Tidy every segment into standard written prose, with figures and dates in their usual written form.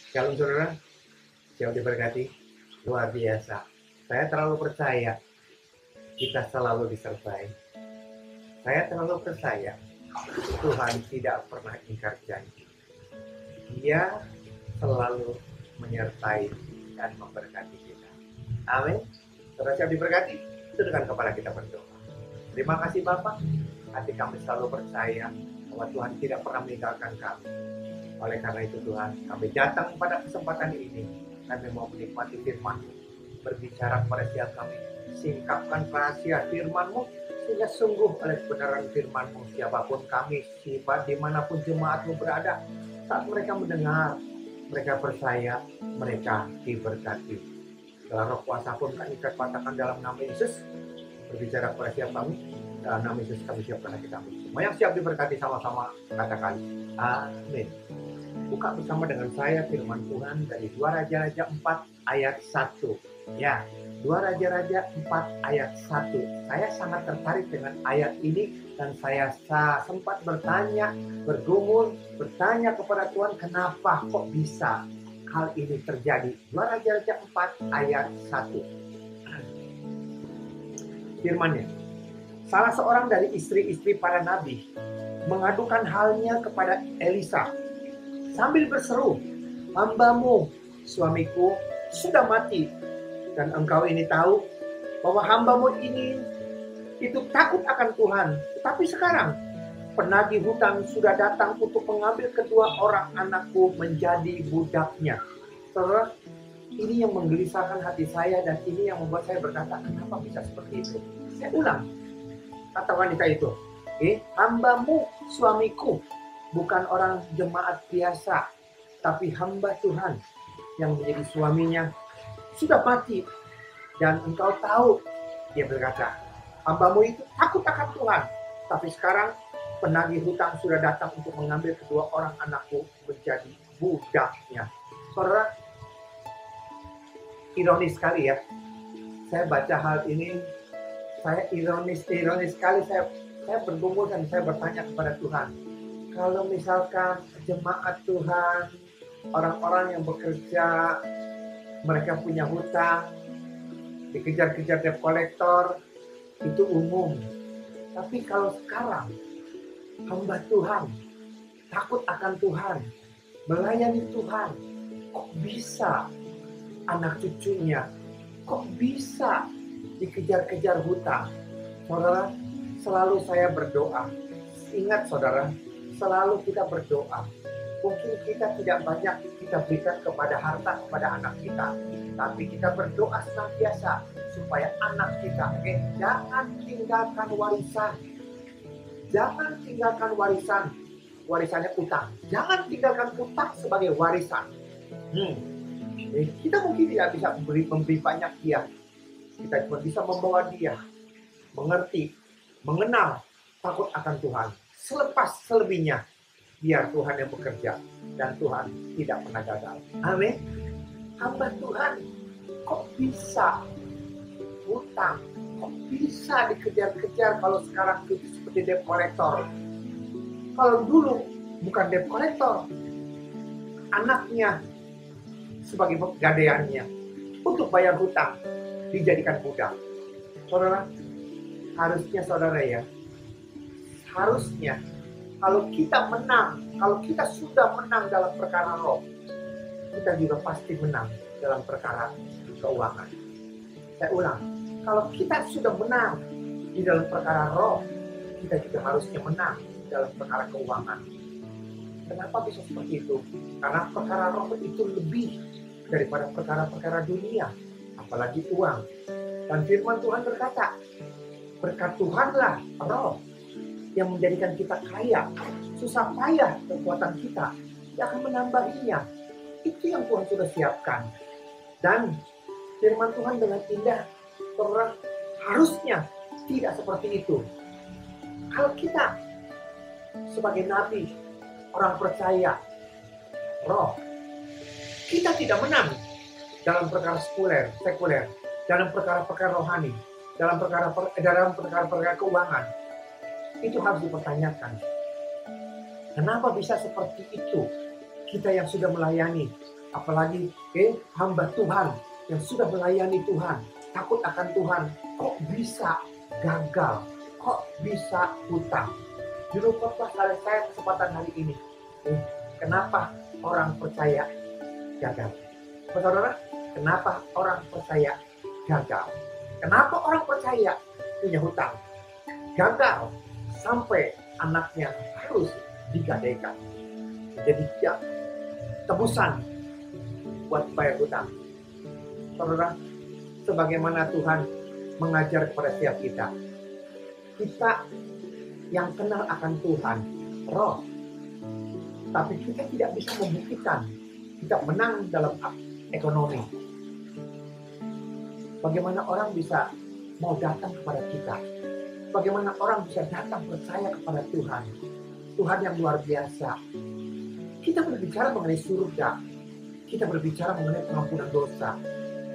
Shalom saudara, siap diberkati, luar biasa. Saya terlalu percaya kita selalu disertai. Saya terlalu percaya Tuhan tidak pernah ingkar janji. Dia selalu menyertai dan memberkati kita. Amin. Saudara siap diberkati? Tundukkan kepala kita berdoa. Terima kasih Bapak. Hati kami selalu percaya bahwa Tuhan tidak pernah meninggalkan kami. Oleh karena itu Tuhan, kami datang pada kesempatan ini. Kami mau menikmati firman-Mu, berbicara kepada setiap kami, singkapkan rahasia firman-Mu, sehingga sungguh oleh kebenaran firman-Mu, siapapun kami, dimanapun jemaat-Mu berada, saat mereka mendengar, mereka percaya, mereka diberkati. Dalam roh kuasa pun kami katakan dalam nama Yesus, berbicara kepada setiap kami, dalam nama Yesus kami siapkan hati kami. Semua yang siap diberkati sama-sama katakan, amin. Buka bersama dengan saya firman Tuhan dari 2 Raja-Raja 4 ayat 1. Ya, 2 Raja-Raja 4 ayat 1. Saya sangat tertarik dengan ayat ini dan saya sempat bergumul, bertanya kepada Tuhan, kenapa kok bisa hal ini terjadi. 2 Raja-Raja 4 ayat 1. Firman-Nya. Salah seorang dari istri-istri para nabi mengadukan halnya kepada Elisa sambil berseru, hambamu, suamiku, sudah mati. Dan engkau ini tahu bahwa hambamu ini itu takut akan Tuhan. Tetapi sekarang penagih hutang sudah datang untuk mengambil kedua orang anakku menjadi budaknya. Saudara, ini yang menggelisahkan hati saya dan ini yang membuat saya berkata, kenapa bisa seperti itu? Saya ulang kata wanita itu, hambamu, suamiku, bukan orang jemaat biasa, tapi hamba Tuhan yang menjadi suaminya sudah mati. Dan engkau tahu, dia berkata, hambamu itu takut akan Tuhan. Tapi sekarang penagih hutang sudah datang untuk mengambil kedua orang anakku menjadi budaknya. Saudara, ironis sekali ya. Saya baca hal ini, saya ironis sekali. Saya bergumul dan saya bertanya kepada Tuhan, kalau misalkan jemaat Tuhan, orang-orang yang bekerja, mereka punya hutang, dikejar-kejar debt collector, itu umum. Tapi kalau sekarang, hamba Tuhan, takut akan Tuhan, melayani Tuhan, kok bisa anak cucunya, kok bisa dikejar-kejar hutang? Saudara, selalu saya berdoa. Ingat saudara, selalu kita berdoa. Mungkin kita tidak banyak kita berikan kepada harta, kepada anak kita. Tapi kita berdoa senantiasa supaya anak kita, jangan tinggalkan warisan. Jangan tinggalkan warisan. Warisannya utang. Jangan tinggalkan utang sebagai warisan. Kita mungkin tidak bisa memberi banyak dia. Kita cuma bisa membawa dia mengerti, mengenal, takut akan Tuhan. Selepas selebihnya, biar Tuhan yang bekerja. Dan Tuhan tidak pernah gagal. Amin. Hamba Tuhan, kok bisa hutang? Kok bisa dikejar-kejar kalau sekarang itu seperti debt collector? Kalau dulu bukan debt collector, anaknya sebagai pegadaiannya untuk bayar hutang dijadikan budak. Saudara, harusnya saudara ya, harusnya kalau kita menang, kalau kita sudah menang dalam perkara roh, kita juga pasti menang dalam perkara keuangan. Saya ulang, kalau kita sudah menang di dalam perkara roh, kita juga harusnya menang dalam perkara keuangan. Kenapa bisa seperti itu? Karena perkara roh itu lebih daripada perkara-perkara dunia, apalagi uang. Dan firman Tuhan berkata, berkat Tuhanlah roh yang menjadikan kita kaya. Susah payah kekuatan kita, dia akan menambahinya. Itu yang Tuhan sudah siapkan. Dan firman Tuhan dengan indah, orang harusnya tidak seperti itu. Kalau kita sebagai nabi, orang percaya roh, kita tidak menang dalam perkara sekuler, dalam perkara-perkara rohani, dalam perkara-perkara keuangan. Itu harus dipertanyakan. Kenapa bisa seperti itu? Kita yang sudah melayani, Apalagi hamba Tuhan yang sudah melayani Tuhan, takut akan Tuhan, kok bisa gagal, kok bisa hutang. Juru khotbah saya kesempatan hari ini, kenapa orang percaya gagal? Saudara, kenapa orang percaya gagal? Kenapa orang percaya punya hutang? Gagal sampai anaknya harus digadaikan. Jadi tebusan buat bayar hutang. Saudara, sebagaimana Tuhan mengajar kepada setiap kita, kita yang kenal akan Tuhan, roh, tapi kita tidak bisa membuktikan kita menang dalam ekonomi. Bagaimana orang bisa mau datang kepada kita? Bagaimana orang bisa datang percaya kepada Tuhan? Tuhan yang luar biasa. Kita berbicara mengenai surga. Kita berbicara mengenai pengampunan dosa.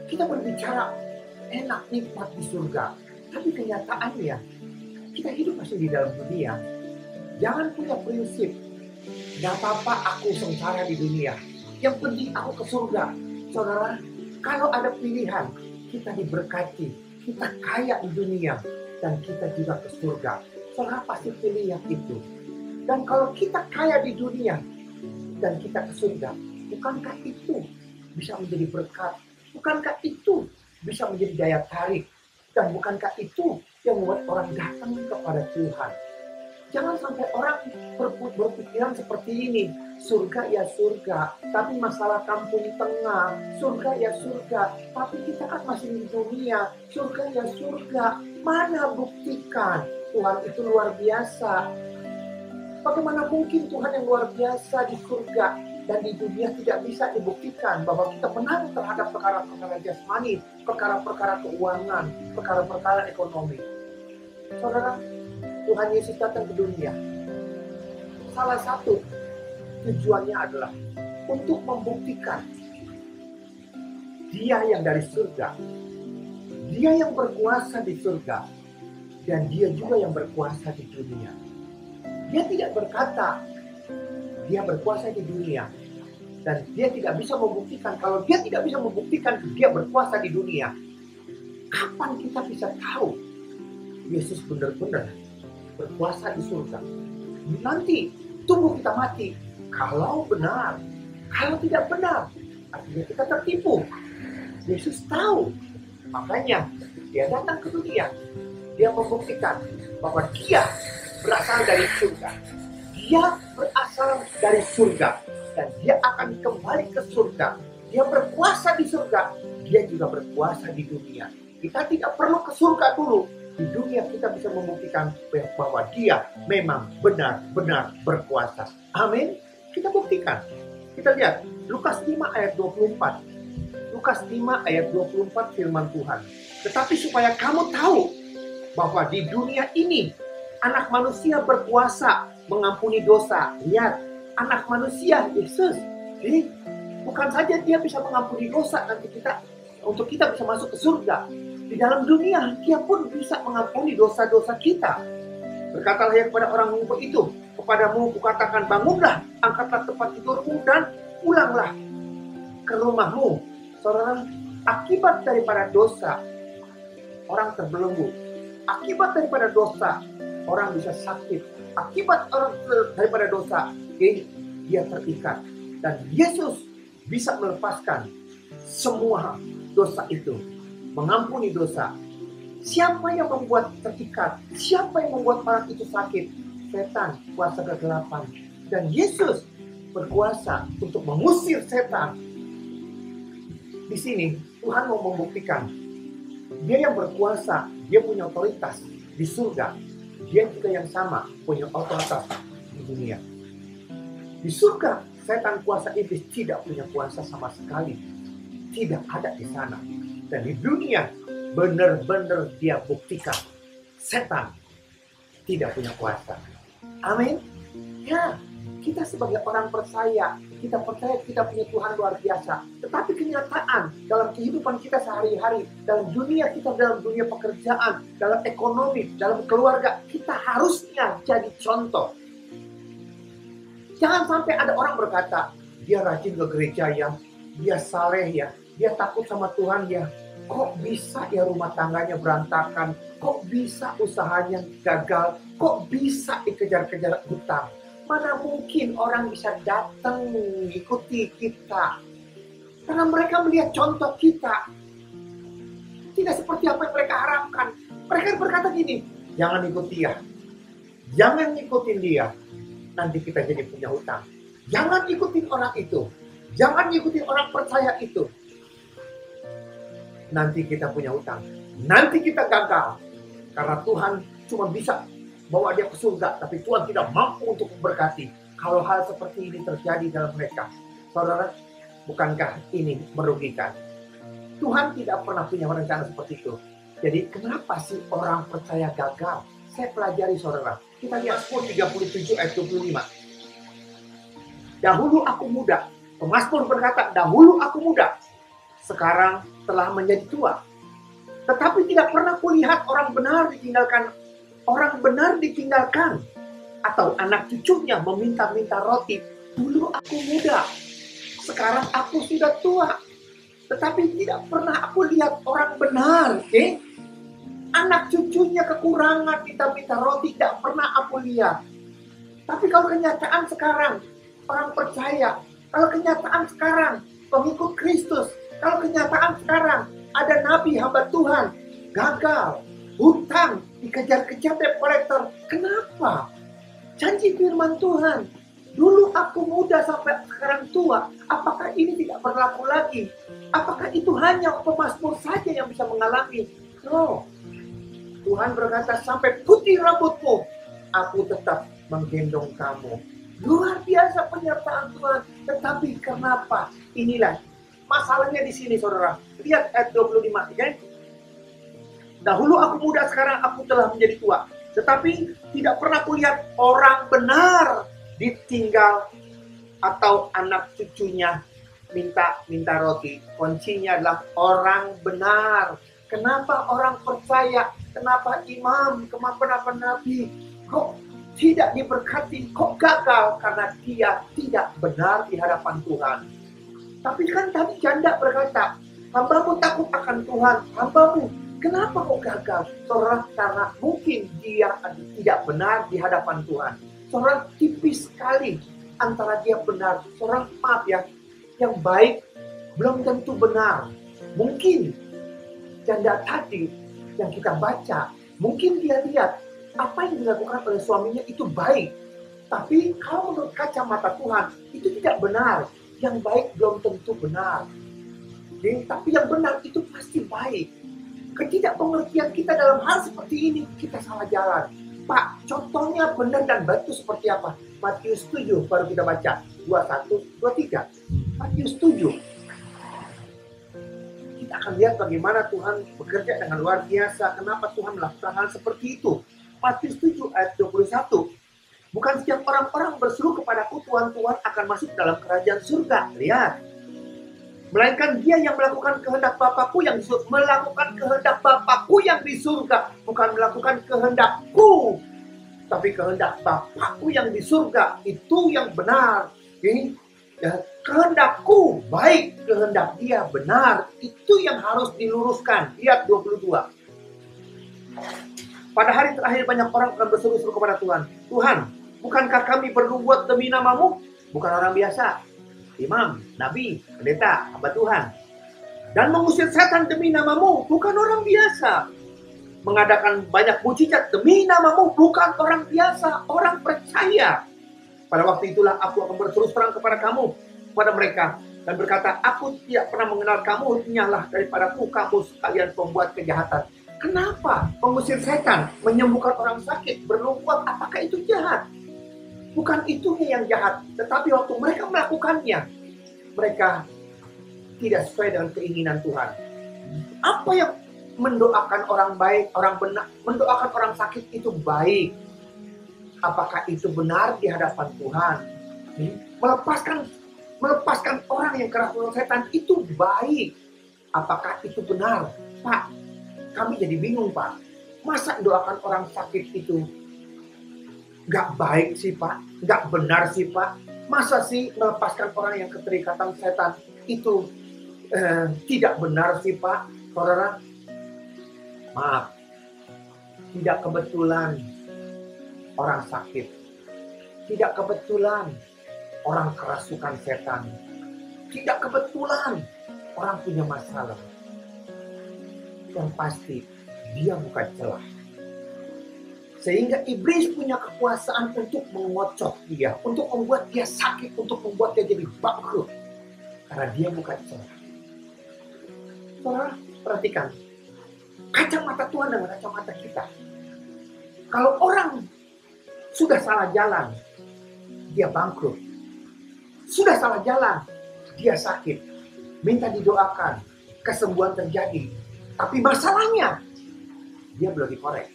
Kita berbicara enak nikmat di surga. Tapi kenyataannya, kita hidup masih di dalam dunia. Jangan punya prinsip, gak apa-apa aku sengsara di dunia, yang penting aku ke surga. Saudara, kalau ada pilihan, kita diberkati, kita kaya di dunia, dan kita juga ke surga. Saudara pasti pilih yang itu. Dan kalau kita kaya di dunia, dan kita ke surga, bukankah itu bisa menjadi berkat? Bukankah itu bisa menjadi daya tarik? Dan bukankah itu yang membuat orang datang kepada Tuhan? Jangan sampai orang berpikiran seperti ini. Surga ya surga, tapi masalah kampung tengah. Surga ya surga, tapi kita kan masih di dunia. Surga ya surga, mana buktikan Tuhan itu luar biasa? Bagaimana mungkin Tuhan yang luar biasa di surga dan di dunia tidak bisa dibuktikan bahwa kita menang terhadap perkara-perkara jasmani, perkara-perkara keuangan, perkara-perkara ekonomi. Saudara, Tuhan Yesus datang ke dunia. Salah satu tujuannya adalah untuk membuktikan Dia yang dari surga, Dia yang berkuasa di surga, dan Dia juga yang berkuasa di dunia. Dia tidak berkata Dia berkuasa di dunia, dan Dia tidak bisa membuktikan. Kalau Dia tidak bisa membuktikan Dia berkuasa di dunia, kapan kita bisa tahu Yesus benar-benar berkuasa di surga? Nanti tunggu kita mati. Kalau benar, kalau tidak benar, artinya kita tertipu. Yesus tahu, makanya Dia datang ke dunia. Dia membuktikan bahwa Dia berasal dari surga. Dia berasal dari surga, dan Dia akan kembali ke surga. Dia berkuasa di surga, Dia juga berkuasa di dunia. Kita tidak perlu ke surga dulu. Di dunia kita bisa membuktikan bahwa Dia memang benar-benar berkuasa. Amin. Kita buktikan. Kita lihat Lukas 5 ayat 24. Lukas 5 ayat 24 firman Tuhan. Tetapi supaya kamu tahu bahwa di dunia ini Anak manusia berkuasa mengampuni dosa. Lihat, anak manusia Yesus. Jadi bukan saja Dia bisa mengampuni dosa nanti untuk kita bisa masuk ke surga. Di dalam dunia Dia pun bisa mengampuni dosa-dosa kita. Berkatalah ya kepada orang lumpuh itu, kepadamu kukatakan bangunlah, angkatlah tempat tidurmu dan pulanglah ke rumahmu. Saudara, akibat daripada dosa orang terbelenggu. Akibat daripada dosa orang bisa sakit. Akibat daripada dosa, dia terikat. Dan Yesus bisa melepaskan semua dosa itu. Mengampuni dosa. Siapa yang membuat terikat? Siapa yang membuat orang itu sakit? Setan, kuasa kegelapan. Dan Yesus berkuasa untuk mengusir setan. Di sini Tuhan mau membuktikan Dia yang berkuasa, Dia punya otoritas di surga. Dia juga yang sama punya otoritas di dunia. Di surga, setan kuasa iblis tidak punya kuasa sama sekali. Tidak ada di sana. Dan di dunia, benar-benar Dia buktikan setan tidak punya kuasa. Amin. Ya, kita sebagai orang percaya, kita percaya kita punya Tuhan luar biasa. Tetapi kenyataan dalam kehidupan kita sehari-hari, dalam dunia kita, dalam dunia pekerjaan, dalam ekonomi, dalam keluarga, kita harusnya jadi contoh. Jangan sampai ada orang berkata, dia rajin ke gereja ya, dia saleh ya, dia takut sama Tuhan ya. Kok bisa ya rumah tangganya berantakan? Kok bisa usahanya gagal? Kok bisa dikejar-kejar hutang? Mana mungkin orang bisa datang mengikuti kita? Karena mereka melihat contoh kita. Tidak seperti apa yang mereka harapkan. Mereka berkata gini, jangan ikuti dia. Jangan ikutin dia. Nanti kita jadi punya hutang. Jangan ikutin orang itu. Jangan ikutin orang percaya itu. Nanti kita punya hutang. Nanti kita gagal. Karena Tuhan cuma bisa bawa dia ke surga. Tapi Tuhan tidak mampu untuk memberkati. Kalau hal seperti ini terjadi dalam mereka. Saudara, bukankah ini merugikan? Tuhan tidak pernah punya rencana seperti itu. Jadi kenapa sih orang percaya gagal? Saya pelajari saudara. Kita lihat Mazmur 37 ayat 25. Dahulu aku muda. Pemazmur berkata, dahulu aku muda. Sekarang telah menjadi tua. Tetapi tidak pernah kulihat orang benar ditinggalkan. Orang benar ditinggalkan. Atau anak cucunya meminta-minta roti. Dulu aku muda. Sekarang aku sudah tua. Tetapi tidak pernah aku lihat orang benar. Anak cucunya kekurangan minta-minta roti. Tidak pernah aku lihat. Tapi kalau kenyataan sekarang, orang percaya. Kalau kenyataan sekarang, pengikut Kristus. Kalau kenyataan sekarang, ada nabi hamba Tuhan. Gagal. Hutang. Dikejar-kejar debt collector. Kenapa? Janji firman Tuhan. Dulu aku muda sampai sekarang tua. Apakah ini tidak berlaku lagi? Apakah itu hanya pemazmur saja yang bisa mengalami? No. Tuhan berkata, sampai putih rambutmu, aku tetap menggendong kamu. Luar biasa penyertaan Tuhan. Tetapi kenapa? Inilah masalahnya di sini, saudara. Lihat ayat 25. Okay? Dahulu aku muda, sekarang aku telah menjadi tua. Tetapi tidak pernah kulihat orang benar ditinggal atau anak cucunya minta roti. Kuncinya adalah orang benar. Kenapa orang percaya? Kenapa imam? Kenapa nabi? Kok tidak diberkati? Kok gagal? Karena dia tidak benar di hadapan Tuhan. Tapi kan tadi janda berkata, hambamu takut akan Tuhan. Hambamu, kenapa kok gagal? Saudara, karena mungkin dia tidak benar di hadapan Tuhan. Seorang tipis sekali antara dia benar. Seorang maaf ya, yang baik belum tentu benar. Mungkin janda tadi yang kita baca, mungkin dia lihat apa yang dilakukan oleh suaminya itu baik. Tapi kalau menurut kacamata Tuhan, itu tidak benar. Yang baik belum tentu benar. Tapi yang benar itu pasti baik. Ketidakpengertian kita dalam hal seperti ini, kita salah jalan. Pak, contohnya benar dan baik itu seperti apa? Matius 7 baru kita baca. 21, 23. Matius 7. Kita akan lihat bagaimana Tuhan bekerja dengan luar biasa. Kenapa Tuhan melakukan hal seperti itu? Matius 7 ayat 21. Bukan setiap orang-orang berseru kepadaku, Tuhan, Tuhan akan masuk dalam kerajaan surga. Lihat. Melainkan dia yang melakukan kehendak Bapakku yang di surga. Melakukan kehendak Bapakku yang di surga. Bukan melakukan kehendakku. Tapi kehendak Bapakku yang di surga. Itu yang benar. Kehendakku baik. Kehendak dia benar. Itu yang harus diluruskan. Lihat 22. Pada hari terakhir banyak orang akan berseru-seru kepada Tuhan. Tuhan, bukankah kami bernubuat demi namamu? Bukan orang biasa. Imam, nabi, pendeta, hamba Tuhan. Dan mengusir setan demi namamu, bukan orang biasa. Mengadakan banyak mujizat demi namamu, bukan orang biasa, orang percaya. Pada waktu itulah aku akan berterus terang kepada kamu, kepada mereka, dan berkata, aku tidak pernah mengenal kamu, nyala daripadaku kamu sekalian pembuat kejahatan. Kenapa mengusir setan, menyembuhkan orang sakit, bernubuat, apakah itu jahat? Bukan itu yang jahat, tetapi waktu mereka melakukannya, mereka tidak sesuai dengan keinginan Tuhan. Apa yang mendoakan orang baik, orang benar, mendoakan orang sakit itu baik? Apakah itu benar di hadapan Tuhan? Melepaskan orang yang kerasukan setan itu baik. Apakah itu benar? Pak, kami jadi bingung, Pak. Masa doakan orang sakit itu gak baik sih, Pak? Gak benar sih, Pak? Masa sih melepaskan orang yang keterikatan setan itu tidak benar sih Pak, Saudara? Maaf, tidak kebetulan orang sakit. Tidak kebetulan orang kerasukan setan. Tidak kebetulan orang punya masalah. Yang pasti dia buka celah. Sehingga iblis punya kekuasaan untuk mengocok dia, untuk membuat dia sakit, untuk membuat dia jadi bangkrut. Karena dia buka celah. Saudara, perhatikan. Kacamata Tuhan dengan kacamata kita. Kalau orang sudah salah jalan, dia bangkrut. Sudah salah jalan, dia sakit. Minta didoakan, kesembuhan terjadi. Tapi masalahnya, dia belum dikorek.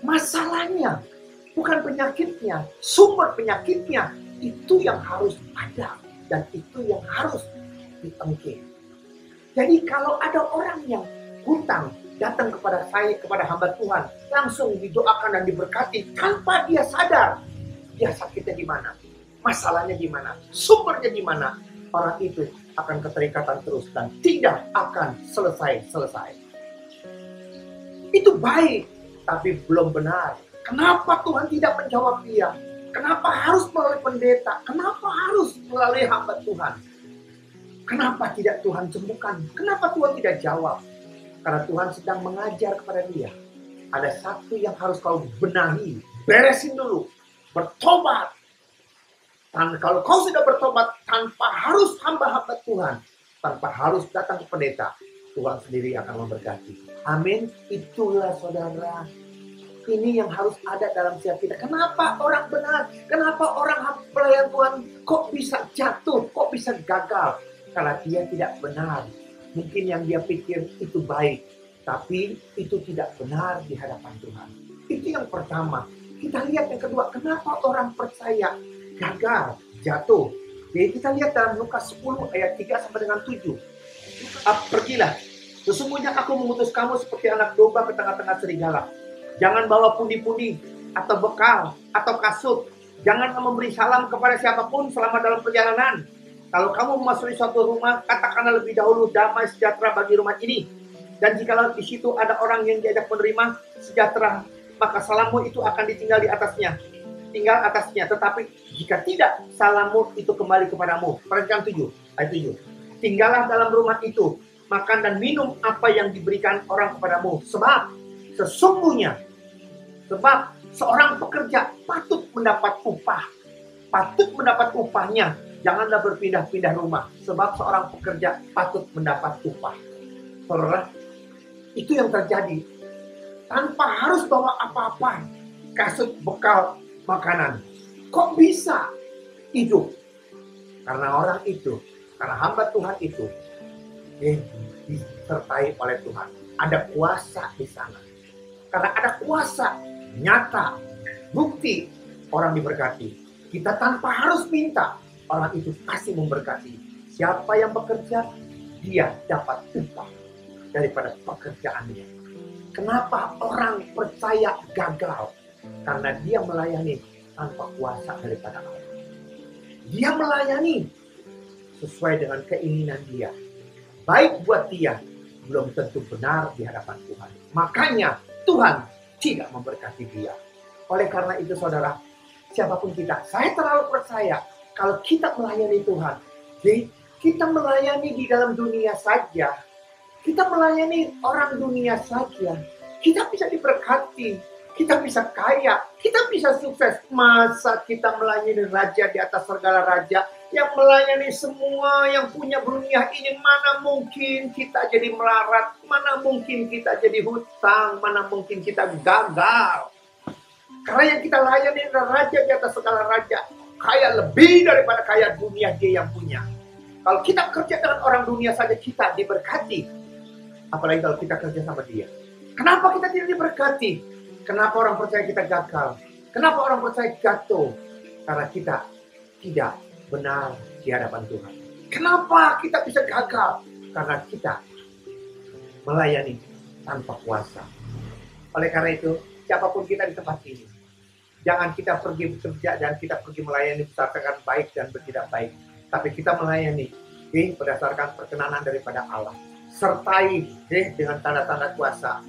Masalahnya, bukan penyakitnya, sumber penyakitnya. Itu yang harus ada. Dan itu yang harus ditengking. Jadi kalau ada orang yang hutang datang kepada saya, kepada hamba Tuhan, langsung didoakan dan diberkati tanpa dia sadar dia sakitnya di mana, masalahnya di mana, sumbernya di mana, orang itu akan keterikatan terus dan tidak akan selesai. Itu baik, tapi belum benar. Kenapa Tuhan tidak menjawab dia? Kenapa harus melalui pendeta? Kenapa harus melalui hamba Tuhan? Kenapa tidak Tuhan sembuhkan? Kenapa Tuhan tidak jawab? Karena Tuhan sedang mengajar kepada dia. Ada satu yang harus kau benahi. Beresin dulu. Bertobat. Dan kalau kau sudah bertobat tanpa harus hamba-hamba Tuhan. Tanpa harus datang ke pendeta. Tuhan sendiri akan memberkati. Amin. Itulah saudara. Ini yang harus ada dalam setiap kita. Kenapa orang benar? Kenapa orang pelayan Tuhan kok bisa jatuh? Kok bisa gagal? Karena dia tidak benar. Mungkin yang dia pikir itu baik, tapi itu tidak benar di hadapan Tuhan. Itu yang pertama. Kita lihat yang kedua, kenapa orang percaya gagal, jatuh. Jadi kita lihat dalam Lukas 10 ayat 3 sampai dengan 7. Pergilah, sesungguhnya aku mengutus kamu seperti anak domba ke tengah-tengah serigala. Jangan bawa pundi-pundi, atau bekal, atau kasut. Jangan memberi salam kepada siapapun selama dalam perjalanan. Kalau kamu memasuki suatu rumah, katakanlah lebih dahulu damai sejahtera bagi rumah ini. Dan jikalau di situ ada orang yang diajak menerima sejahtera, maka salammu itu akan ditinggal di atasnya. Tinggal atasnya. Tetapi jika tidak, salammu itu kembali kepadamu. Perhatikan 7, ayat 7. Tinggallah dalam rumah itu, makan dan minum apa yang diberikan orang kepadamu. Sebab sesungguhnya, seorang pekerja patut mendapat upah. Patut mendapat upahnya. Janganlah berpindah-pindah rumah. Sebab seorang pekerja patut mendapat upah. Saudara, itu yang terjadi. Tanpa harus bawa apa-apa. Kasut, bekal, makanan. Kok bisa hidup? Karena orang itu, karena hamba Tuhan itu, disertai oleh Tuhan. Ada kuasa di sana. Karena ada kuasa nyata, bukti orang diberkati. Kita tanpa harus minta. Orang itu pasti memberkati. Siapa yang bekerja, dia dapat upah daripada pekerjaannya. Kenapa orang percaya gagal? Karena dia melayani tanpa kuasa daripada Allah. Dia melayani sesuai dengan keinginan dia. Baik buat dia, belum tentu benar di hadapan Tuhan. Makanya Tuhan tidak memberkati dia. Oleh karena itu saudara, siapapun kita, saya terlalu percaya kalau kita melayani Tuhan, jadi kita melayani di dalam dunia saja, kita melayani orang dunia saja, kita bisa diberkati, kita bisa kaya, kita bisa sukses. Masa kita melayani raja di atas segala raja, yang melayani semua yang punya dunia ini, mana mungkin kita jadi melarat, mana mungkin kita jadi hutang, mana mungkin kita gagal. Karena yang kita layani adalah raja di atas segala raja. Kaya lebih daripada kaya dunia dia yang punya. Kalau kita kerja dengan orang dunia saja kita diberkati. Apalagi kalau kita kerja sama dia. Kenapa kita tidak diberkati? Kenapa orang percaya kita gagal? Kenapa orang percaya jatuh? Karena kita tidak benar di hadapan Tuhan. Kenapa kita bisa gagal? Karena kita melayani tanpa kuasa. Oleh karena itu, siapapun kita di tempat ini, Jangan kita pergi bekerja dan kita pergi melayani berdasarkan baik dan bertindak baik. Tapi kita melayani berdasarkan perkenanan daripada Allah. Sertai dengan tanda-tanda kuasa.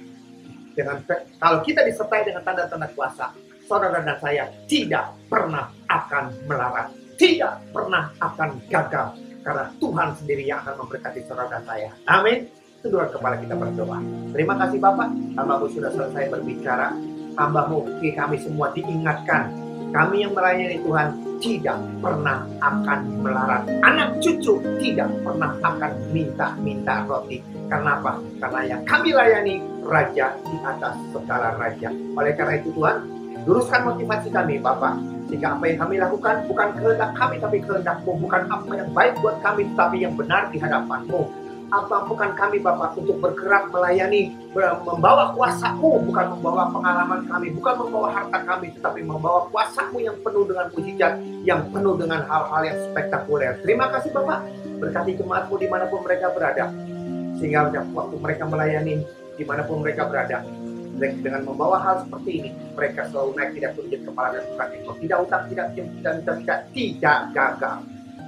Kalau kita disertai dengan tanda-tanda kuasa, saudara dan saya tidak pernah akan melarat, tidak pernah akan gagal, karena Tuhan sendiri yang akan memberkati saudara dan saya. Amin. Tundukkan kepala kita berdoa. Terima kasih Bapak, hamba-Mu sudah selesai berbicara. Hamba-Mu, kami semua diingatkan, kami yang melayani Tuhan tidak pernah akan melarat. Anak cucu tidak pernah akan minta roti. Karena apa? Karena yang kami layani Raja di atas segala raja. Oleh karena itu Tuhan, luruskan motivasi kami Bapak. Sehingga apa yang kami lakukan bukan kehendak kami, tapi kehendak-Mu. Bukan apa yang baik buat kami, tapi yang benar di hadapan-Mu. Bukan kami Bapak untuk bergerak melayani, membawa kuasa-Mu, bukan membawa pengalaman kami, bukan membawa harta kami, tetapi membawa kuasa-Mu yang penuh dengan mujizat, yang penuh dengan hal-hal yang spektakuler. Terima kasih Bapak, berkati jemaat-Mu dimanapun mereka berada, sehingga waktu mereka melayani dimanapun mereka berada, dengan membawa hal seperti ini, mereka selalu naik tidak turun kepala dan bukan ekor, tidak utang, tidak gagal.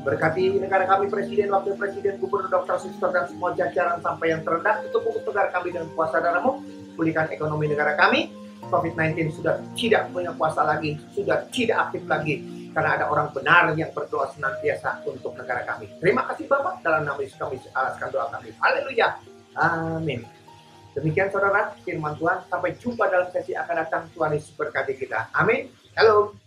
Berkati negara kami, presiden, wakil presiden, gubernur, dokter, suster, dan semua jajaran sampai yang terendah. Tutup mulut negara kami dengan kuasa darah-Mu. Pulihkan ekonomi negara kami. COVID-19 sudah tidak punya kuasa lagi, sudah tidak aktif lagi. Karena ada orang benar yang berdoa senantiasa untuk negara kami. Terima kasih Bapak, dalam nama Yesus kami alaskan doa kami. Haleluya. Amin. Demikian saudara, firman Tuhan. Sampai jumpa dalam sesi akan datang. Tuhan Yesus berkati kita. Amin. Halo.